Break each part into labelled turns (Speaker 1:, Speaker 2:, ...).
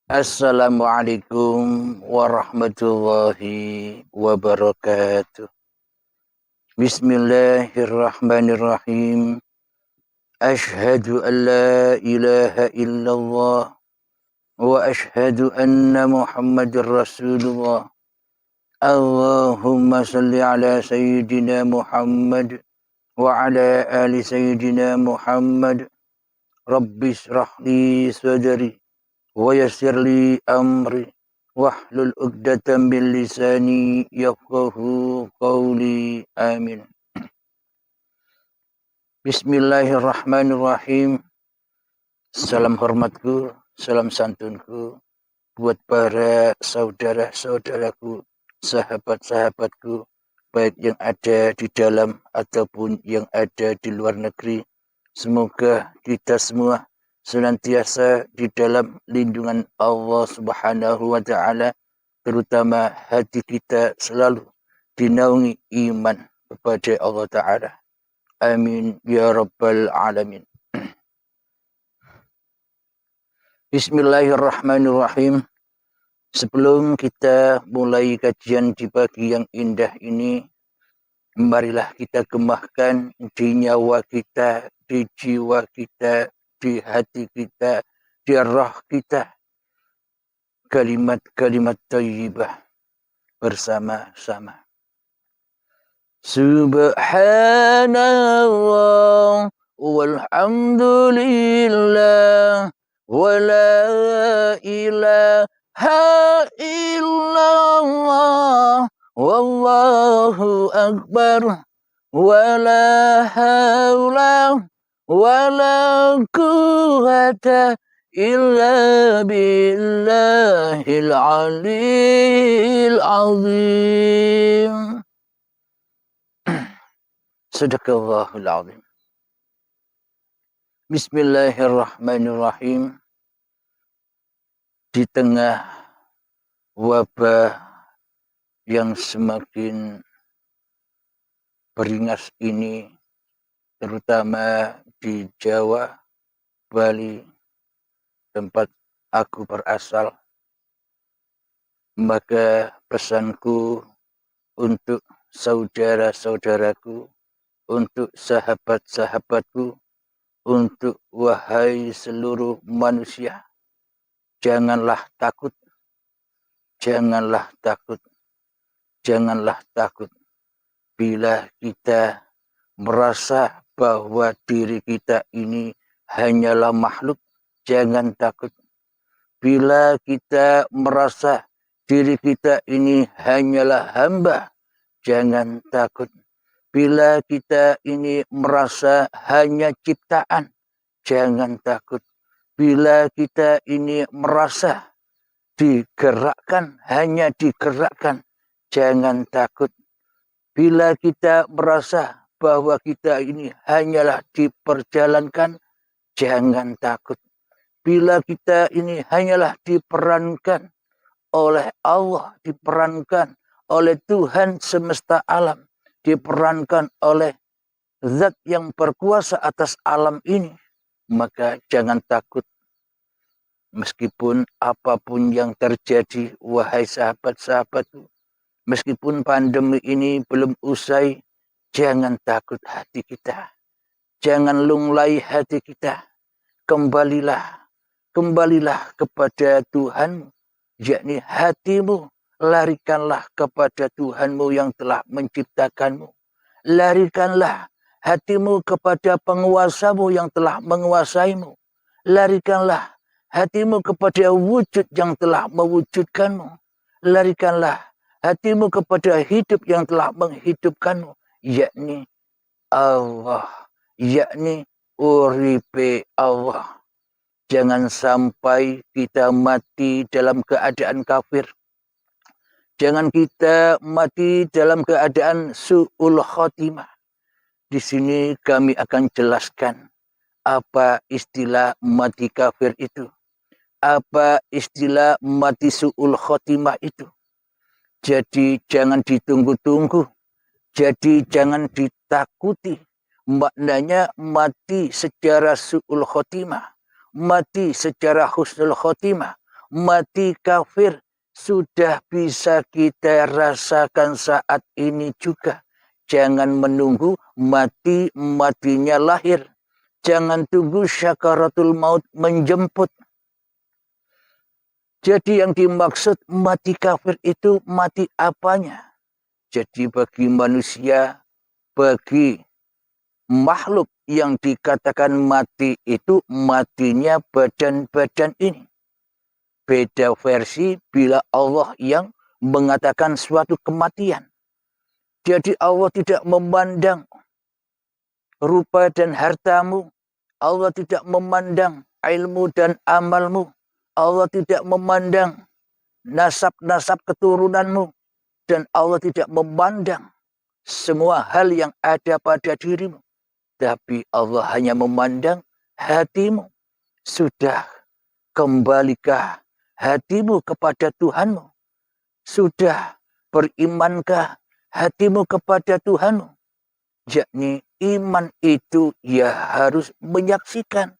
Speaker 1: Assalamualaikum warahmatullahi wabarakatuh. Bismillahirrahmanirrahim. Ashhadu an la ilaha illallah wa ashhadu anna Muhammadar Rasulullah. Allahumma salli ala sayyidina Muhammad wa ala ali sayyidina Muhammad. Rabbi shrah li sadri wa yassir li amri wahlul 'uqdatam min lisani yafqahu qawli. Amin. Bismillahirrahmanirrahim. Salam hormatku, salam santunku buat para saudara-saudaraku, sahabat-sahabatku, baik yang ada di dalam ataupun yang ada di luar negeri. Semoga kita semua senantiasa di dalam lindungan Allah Subhanahu wa taala, terutama hati kita selalu dinaungi iman kepada Allah taala. Amin ya rabbal alamin. Bismillahirrahmanirrahim. Sebelum kita mulai kajian di pagi yang indah ini, marilah kita gemahkan di nyawa kita, di jiwa kita, di hati kita, di roh kita, kalimat-kalimat thayyibah bersama-sama. Subhanallah walhamdulillah wa la ilaha illallah wallahu akbar wa la hawla wa la quwwata illa billahil aliyil azim. Sadaqallahul azim. Bismillahirrahmanirrahim. Di tengah wabah yang semakin beringas ini, terutama di Jawa, Bali, tempat aku berasal, maka pesanku untuk saudara-saudaraku, untuk sahabat-sahabatku, untuk wahai seluruh manusia, janganlah takut, janganlah takut, janganlah takut. Bila kita merasa bahwa diri kita ini hanyalah makhluk, jangan takut. Bila kita merasa diri kita ini hanyalah hamba, jangan takut. Bila kita ini merasa hanya ciptaan, jangan takut. Bila kita ini merasa digerakkan, hanya digerakkan, jangan takut. Bila kita merasa bahwa kita ini hanyalah diperjalankan, jangan takut. Bila kita ini hanyalah diperankan oleh Allah, diperankan oleh Tuhan semesta alam, diperankan oleh zat yang berkuasa atas alam ini, maka jangan takut. Meskipun apapun yang terjadi, wahai sahabat-sahabatku, meskipun pandemi ini belum usai, jangan takut hati kita. Jangan lunglai hati kita. Kembalilah kepada Tuhanmu, yakni hatimu. Larikanlah kepada Tuhanmu yang telah menciptakanmu. Larikanlah hatimu kepada penguasamu yang telah menguasaimu. Larikanlah hatimu kepada wujud yang telah mewujudkanmu. Larikanlah hatimu kepada hidup yang telah menghidupkanmu, yakni Allah, yakni uripe Allah. Jangan sampai kita mati dalam keadaan kafir. Jangan kita mati dalam keadaan su'ul khotimah. Di sini kami akan jelaskan apa istilah mati kafir itu. Apa istilah mati su'ul khotimah itu. Jadi jangan ditunggu-tunggu. Jadi jangan ditakuti. Maknanya mati secara su'ul khotimah. Mati secara husnul khotimah. mati kafir sudah bisa kita rasakan saat ini juga. Jangan menunggu matinya lahir. Jangan tunggu syakaratul maut menjemput. Jadi yang dimaksud mati kafir itu mati apanya? Jadi bagi manusia, bagi makhluk yang dikatakan mati itu matinya badan-badan ini. Beda versi bila Allah yang mengatakan suatu kematian. Jadi Allah tidak memandang rupa dan hartamu. Allah tidak memandang ilmu dan amalmu. Allah tidak memandang nasab-nasab keturunanmu. Dan Allah tidak memandang semua hal yang ada pada dirimu. Tapi Allah hanya memandang hatimu. Sudah kembalikah hatimu kepada Tuhanmu? Sudah berimankah hatimu kepada Tuhanmu? Yakni iman itu ya harus menyaksikan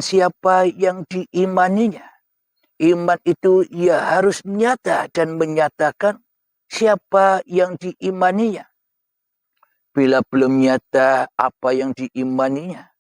Speaker 1: siapa yang diimaninya. Iman itu ya harus nyata dan menyatakan siapa yang diimaninya. Bila belum nyata apa yang diimaninya,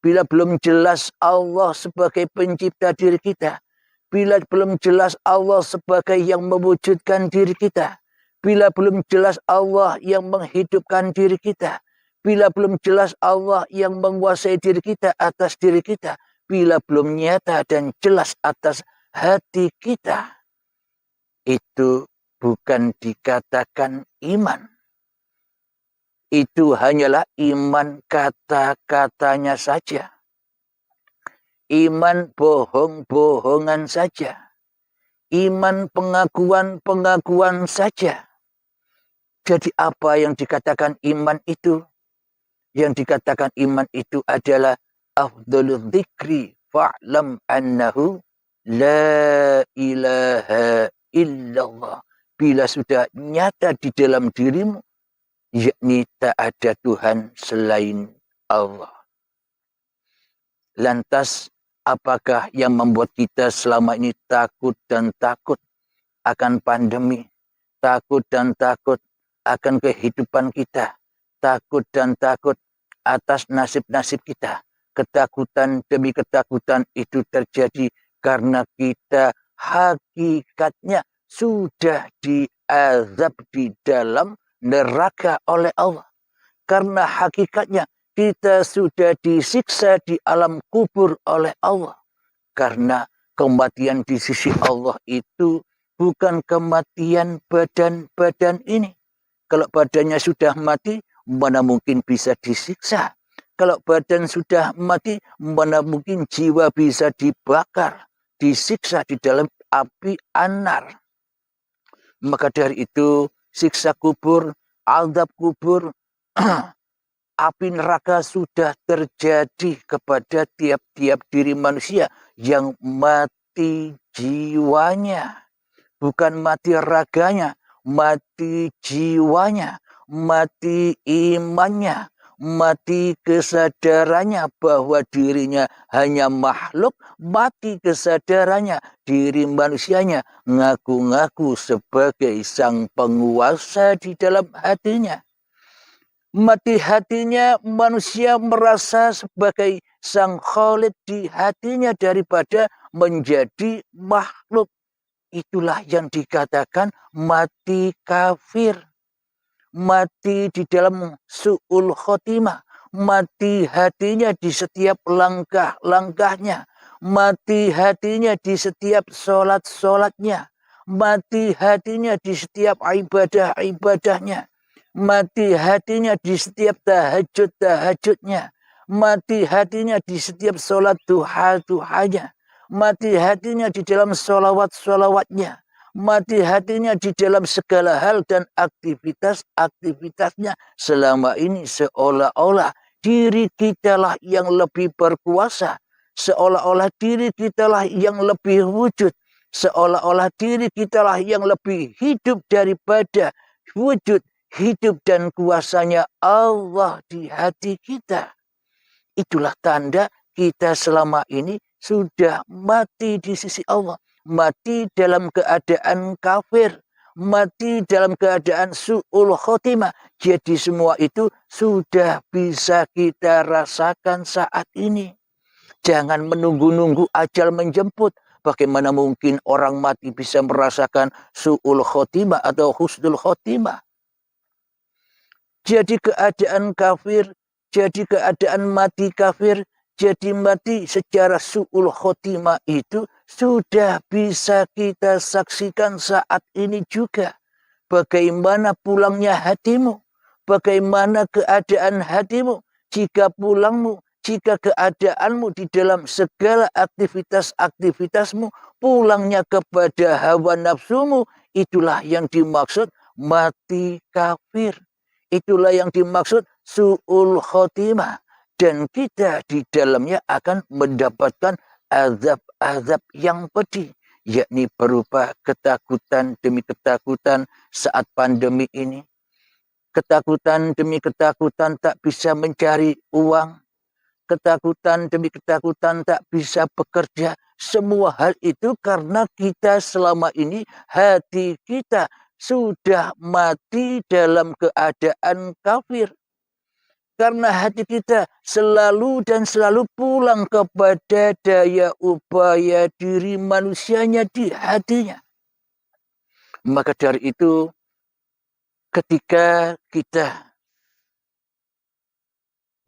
Speaker 1: bila belum jelas Allah sebagai pencipta diri kita, bila belum jelas Allah sebagai yang mewujudkan diri kita, bila belum jelas Allah yang menghidupkan diri kita, bila belum jelas Allah yang menguasai diri kita atas diri kita, bila belum nyata dan jelas atas hati kita, itu bukan dikatakan iman. Itu hanyalah iman kata-katanya saja. Iman bohong-bohongan saja. Iman pengakuan-pengakuan saja. Jadi apa yang dikatakan iman itu? Yang dikatakan iman itu adalah afdhalul dzikri fa'lam annahu la ilaha illallah. Bila sudah nyata di dalam dirimu, yakni tak ada Tuhan selain Allah. Lantas apakah yang membuat kita selama ini takut dan takut akan pandemi, takut dan takut akan kehidupan kita, takut dan takut atas nasib-nasib kita? Ketakutan demi ketakutan itu terjadi karena kita hakikatnya sudah diazab di dalam neraka oleh Allah. Karena hakikatnya kita sudah disiksa di alam kubur oleh Allah. Karena kematian di sisi Allah itu bukan kematian badan-badan ini. Kalau badannya sudah mati, mana mungkin bisa disiksa. Kalau badan sudah mati, mana mungkin jiwa bisa dibakar, disiksa di dalam api anar. Maka dari itu, siksa kubur, azab kubur, api neraka sudah terjadi kepada tiap-tiap diri manusia yang mati jiwanya. Bukan mati raganya, mati jiwanya, mati imannya, mati kesadarannya bahwa dirinya hanya makhluk, mati kesadarannya diri manusianya ngaku-ngaku sebagai sang penguasa di dalam hatinya. Mati hatinya manusia merasa sebagai sang khalid di hatinya daripada menjadi makhluk. Itulah yang dikatakan mati kafir. Mati di dalam su'ul khotimah. Mati hatinya di setiap langkah-langkahnya. Mati hatinya di setiap solat-solatnya. Mati hatinya di setiap ibadah-ibadahnya. Mati hatinya di setiap tahajud-tahajudnya. Mati hatinya di setiap solat duha-duhanya. Mati hatinya di dalam solawat-solawatnya. Mati hatinya di dalam segala hal dan aktivitas-aktivitasnya. Selama ini seolah-olah diri kitalah yang lebih berkuasa. Seolah-olah diri kitalah yang lebih wujud. Seolah-olah diri kitalah yang lebih hidup daripada wujud, hidup dan kuasanya Allah di hati kita. Itulah tanda kita selama ini sudah mati di sisi Allah. Mati dalam keadaan kafir. Mati dalam keadaan su'ul khotimah. Jadi semua itu sudah bisa kita rasakan saat ini. Jangan menunggu-nunggu ajal menjemput. Bagaimana mungkin orang mati bisa merasakan su'ul khotimah atau husnul khotimah? Jadi keadaan kafir, jadi keadaan mati kafir, jadi mati secara su'ul khotimah itu sudah bisa kita saksikan saat ini juga. Bagaimana pulangnya hatimu, bagaimana keadaan hatimu, jika pulangmu, jika keadaanmu di dalam segala aktivitas-aktivitasmu, pulangnya kepada hawa nafsumu, itulah yang dimaksud mati kafir. Itulah yang dimaksud su'ul khotimah. Dan kita di dalamnya akan mendapatkan azab-azab yang pedih. Yakni berupa ketakutan demi ketakutan saat pandemi ini. Ketakutan demi ketakutan tak bisa mencari uang. Ketakutan demi ketakutan tak bisa bekerja. Semua hal itu karena kita selama ini hati kita sudah mati dalam keadaan kafir. Karena hati kita selalu dan selalu pulang kepada daya upaya diri manusianya di hatinya. Maka dari itu ketika kita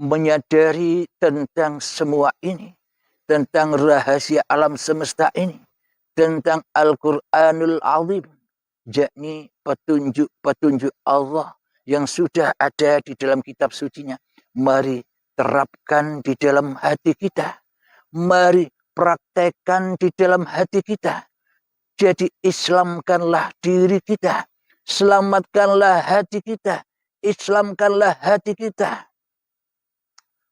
Speaker 1: menyadari tentang semua ini, tentang rahasia alam semesta ini, tentang Al-Quranul Azim, yakni petunjuk-petunjuk Allah yang sudah ada di dalam kitab sucinya. Mari terapkan di dalam hati kita. Mari praktekkan di dalam hati kita. Jadi islamkanlah diri kita. Selamatkanlah hati kita. Islamkanlah hati kita.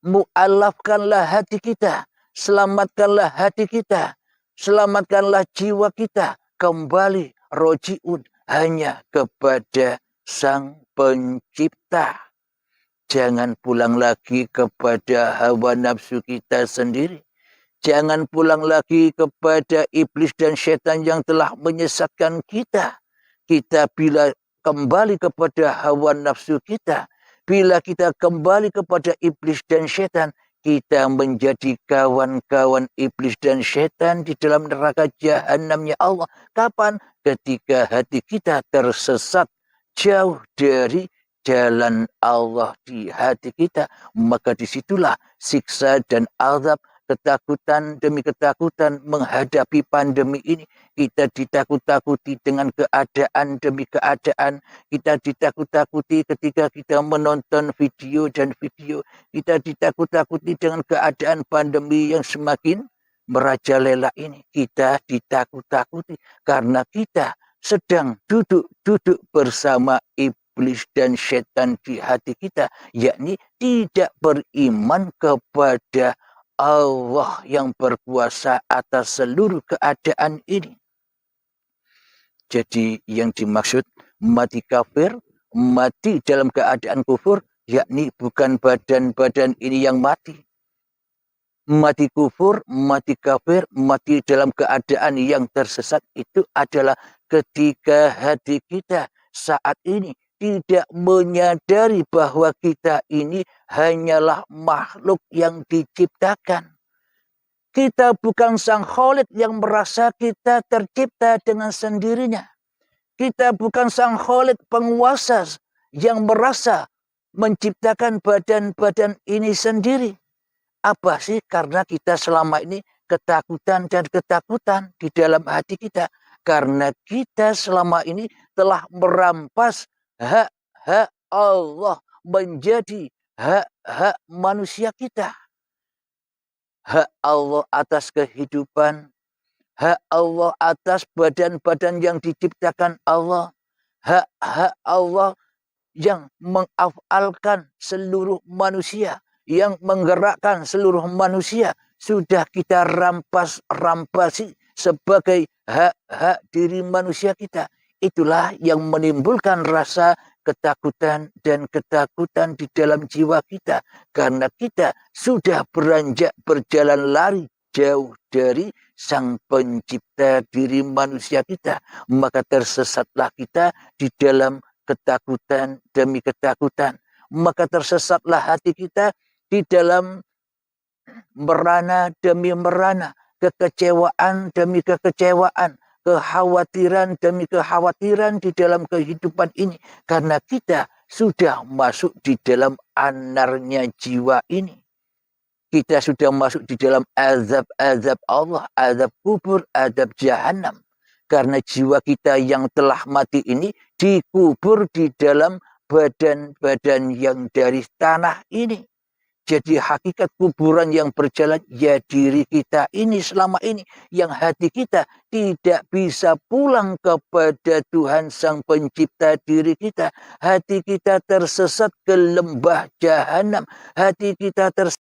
Speaker 1: Mu'alafkanlah hati kita. Selamatkanlah hati kita. Selamatkanlah jiwa kita. Kembali roji'un hanya kepada Sang Pencipta. Jangan pulang lagi kepada hawa nafsu kita sendiri. Jangan pulang lagi kepada iblis dan setan yang telah menyesatkan kita. Kita bila kembali kepada hawa nafsu kita, bila kita kembali kepada iblis dan setan, kita menjadi kawan-kawan iblis dan setan di dalam neraka jahanamnya Allah. Kapan? Ketika hati kita tersesat jauh dari jalan Allah di hati kita, maka disitulah siksa dan azab, ketakutan demi ketakutan menghadapi pandemi ini. Kita ditakut-takuti dengan keadaan demi keadaan. Kita ditakut-takuti ketika kita menonton video dan video. Kita ditakut-takuti dengan keadaan pandemi yang semakin merajalela ini. Kita ditakut-takuti karena kita sedang duduk-duduk bersama iblis dan setan di hati kita, yakni tidak beriman kepada Allah yang berkuasa atas seluruh keadaan ini. Jadi yang dimaksud mati kafir, mati dalam keadaan kufur, yakni bukan badan-badan ini yang mati. Mati kufur, mati kafir, mati dalam keadaan yang tersesat itu adalah ketika hati kita saat ini tidak menyadari bahwa kita ini hanyalah makhluk yang diciptakan. Kita bukan sang Khalid yang merasa kita tercipta dengan sendirinya. Kita bukan sang Khalid penguasa yang merasa menciptakan badan-badan ini sendiri. Apa sih? Karena kita selama ini ketakutan dan ketakutan di dalam hati kita. Karena kita selama ini telah merampas hak-hak Allah menjadi hak-hak manusia kita. Hak Allah atas kehidupan, hak Allah atas badan-badan yang diciptakan Allah, hak-hak Allah yang mengafalkan seluruh manusia, yang menggerakkan seluruh manusia, sudah kita rampasi sebagai hak-hak diri manusia kita. Itulah yang menimbulkan rasa ketakutan dan ketakutan di dalam jiwa kita karena kita sudah beranjak berjalan lari jauh dari Sang Pencipta diri manusia kita, maka tersesatlah kita di dalam ketakutan demi ketakutan, maka tersesatlah hati kita di dalam merana demi merana, kekecewaan demi kekecewaan, kekhawatiran demi kekhawatiran di dalam kehidupan ini. Karena kita sudah masuk di dalam anarnya jiwa ini. Kita sudah masuk di dalam azab-azab Allah, azab kubur, azab jahanam. Karena jiwa kita yang telah mati ini dikubur di dalam badan-badan yang dari tanah ini. Jadi hakikat kuburan yang berjalan ya diri kita ini selama ini, yang hati kita tidak bisa pulang kepada Tuhan Sang Pencipta diri kita. Hati kita tersesat ke lembah jahanam, hati kita tersesat